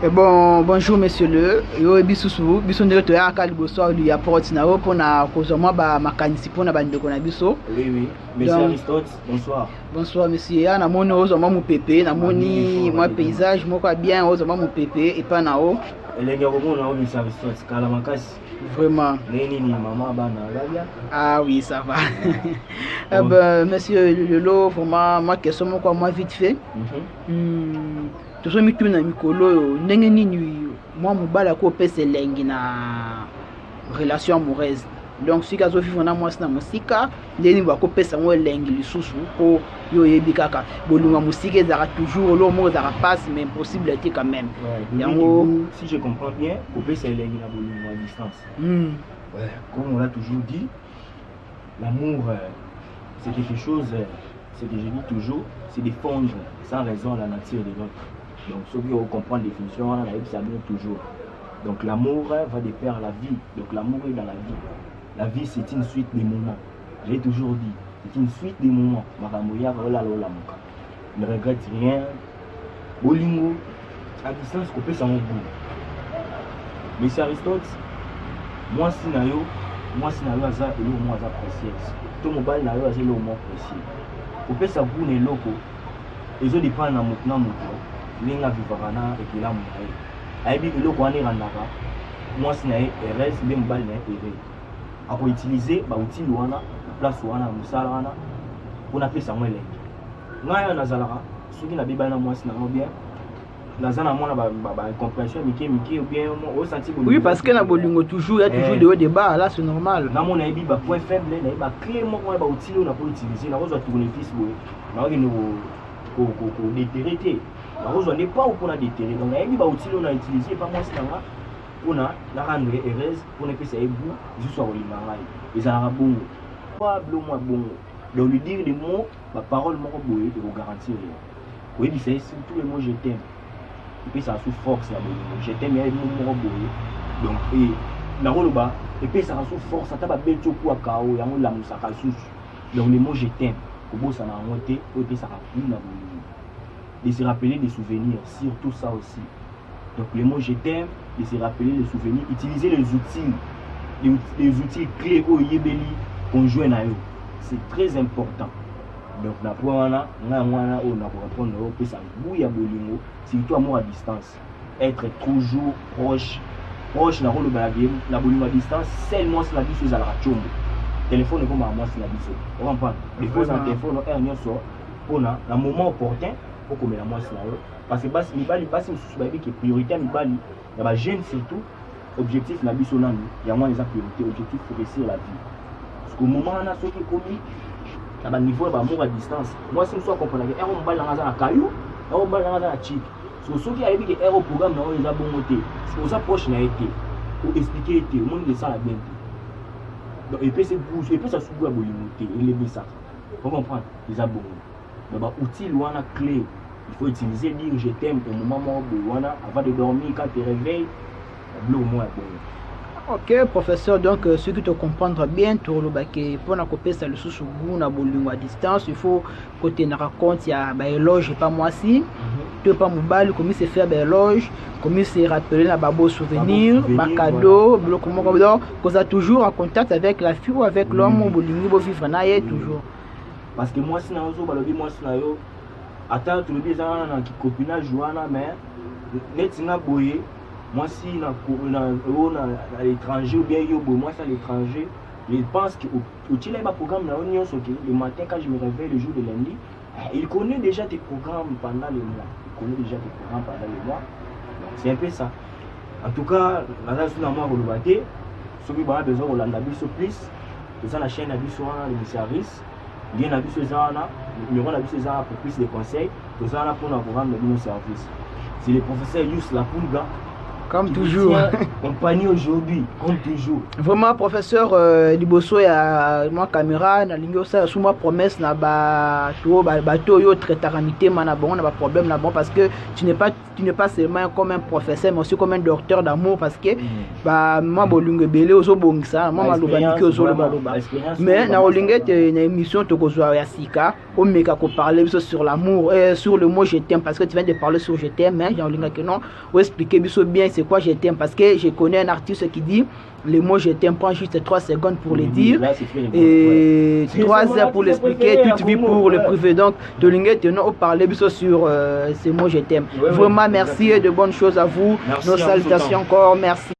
Bonjour monsieur le yo bisusu biso ndeko to ya kali boso du ya porte na pour na kozoma ba makanisi pour na bandeko na biso. Oui, monsieur Aristote, bonsoir. Bonsoir monsieur, ya na moni ozoma mu pepe na moni moi paysage moko bien ozoma mu pepe et pas na o. Elenge komona o monsieur Aristote kala makasi. Vraiment. Nini ni maman bana labia? Ah oui, ça va. Monsieur Lolo, vraiment ma question moko moi vite fait. Toujours mitu na mikolo ndenge nini moi mobala ko pesa lengi na relation amoureuse. Donc si kazo vivre na moi na musika ndeni ba ko pesa mo lengi lisusu ko yo yebi kaka bolunga musika ezara toujours lo mo ezara passe mais impossible quand même. Yango si je comprends bien ko pesa lengi na bolunga à distance. Ouais, comme on l'a toujours dit, l'amour c'est quelque chose c'est que je dis toujours, c'est de fondre sans raison la nature de l'autre. Donc ceux qui comprennent la définition, on a toujours. Donc l'amour va de pair à la vie. Donc l'amour est dans la vie. La vie c'est une suite des moments. J'ai toujours dit, c'est une suite des moments. Ne regrette rien. Bolingo, à distance, couper ça mon bout. Monsieur Aristote, moi si nayo aza et le moins apprécié. Tout mon bal nayo aza le moins apprécié. Couper ça bout ne loko. Ils ont des plans dans mon linga vivarana et qui l'a montré. Aïbi le quoi n'est randaka. Moi si nae reste bien bal nae erré. Après utiliser ba outil wana place wana musala wana pour appeler ça moi lengi. Ngaya nazalara soki na biba na moi si na bien. Nazana mona ba compréhension miki ou bien au senti. Oui parce que na bolingo toujours il y a toujours des débats là c'est normal. Na mona ebi ba point faible na ba clé moko ba outil na pour utiliser na ozo tournevis boy. Na ko déterrer. On n'est pas pour la déterrer. Donc, il y a outil on a utilisé pas moi c'est pour la rendre heureuse pour ne pas ça bout juste sur le mariage. Les arabes bon. Pas bleu moi bon. Donc lui dire les mots, ma parole moi boy de vous garantir. Oui, c'est surtout les mots je t'aime. Et puis ça sous force là je t'aime et les mots boy. Donc et la roloba et puis ça sous force ça t'a pas bête au coup à cao ya la musaka sous. Donc les mots je t'aime. Au bout ça n'a monté et puis ça a plus la de se rappeler des souvenirs, surtout ça aussi. Donc les mots je t'aime, de se rappeler les souvenirs, utiliser les outils clés au yébeli conjoint à eux. C'est très important. Donc na pour wana na on a pour répondre au pesa bouya bolingo, surtout amour à distance. Être toujours proche na rôle balagé, la bolingo à distance, seulement si la vie sur la chombo. Téléphone comme à moi si la vie. On comprend. Les fois en téléphone on est sur pour na moment opportun. Comme la moi parce que basi mibali basi mususu qui priorité mibali ya ba jeune surtout objectif na biso nanu ya moi les priorité objectif pour réussir la vie parce qu'au moment on a ce qui commis à ba niveau ba amour à distance moi si nous soit comprendre que erreur mobile na za caillou erreur mobile na za chic so ce qui a dit que erreur programme na on les a bon moté c'est ça proche na été pour expliquer été au monde de ça la bien donc et puis c'est bouge et puis ça sous la bolimoté il est ça faut comprendre les a bon bah outil loin clé. Il faut utiliser dire je t'aime au moment où avant de dormir, quand tu te réveilles, bleu au moins. Ok, professeur, donc ce qui te comprendre bien, pour la copie, ça le sous-goût, na bolingo à distance, il faut que tu racontes, il y a un éloge, pas moi si, tu pas mobile, comment c'est faire un éloge, comment c'est rappeler la beau souvenir, un cadeau, comment que ça toujours en contact avec la fille ou avec l'homme, au bolingo, vivre naïe toujours. Parce que moi, si moi, attends, tu le dis, dans copinage, mais netina boye, moi, si à l'étranger ou bien moi, c'est à l'étranger, je pense que au programme, le matin, quand je me réveille le jour de lundi, il connaît déjà tes programmes pendant les mois. C'est un peu ça. En tout cas, la raison de moi, ceux qui ont besoin de l'Andabiso plus, c'est la chaîne Abiso, le service. Bien habitué Zana, nous avons habitué Zana pour plus de conseils, nous avons pour nous rendre nos services. C'est le professeur Yus Lapulga, Comme toujours. Compagnie aujourd'hui, comme toujours. Vraiment, professeur Liboso, il y a moi caméra, na lingo ça sous ma promesse na bateau yo traitamité man bon, on a pas problème là bon parce que tu n'es pas seulement comme un professeur mais aussi comme un docteur d'amour parce que bah moi bolungue belé ozo bongisa, moi maloba ki ozo loba. Mais na olingue te na émission to kozwa ya sika, o meka ko parler sur l'amour sur le mot je t'aime parce que tu viens de parler sur je t'aime, hein, j'ai olingue que non, ou expliquer biso bien c'est quoi je t'aime parce que je connais un artiste qui dit le mot je t'aime prend juste 3 secondes pour le dire et 3 heures pour l'expliquer, toute vie pour le privé. Donc de l'ingé on parler sur ce mot je t'aime. Vraiment merci et de bonnes choses à vous. Nos salutations encore, merci.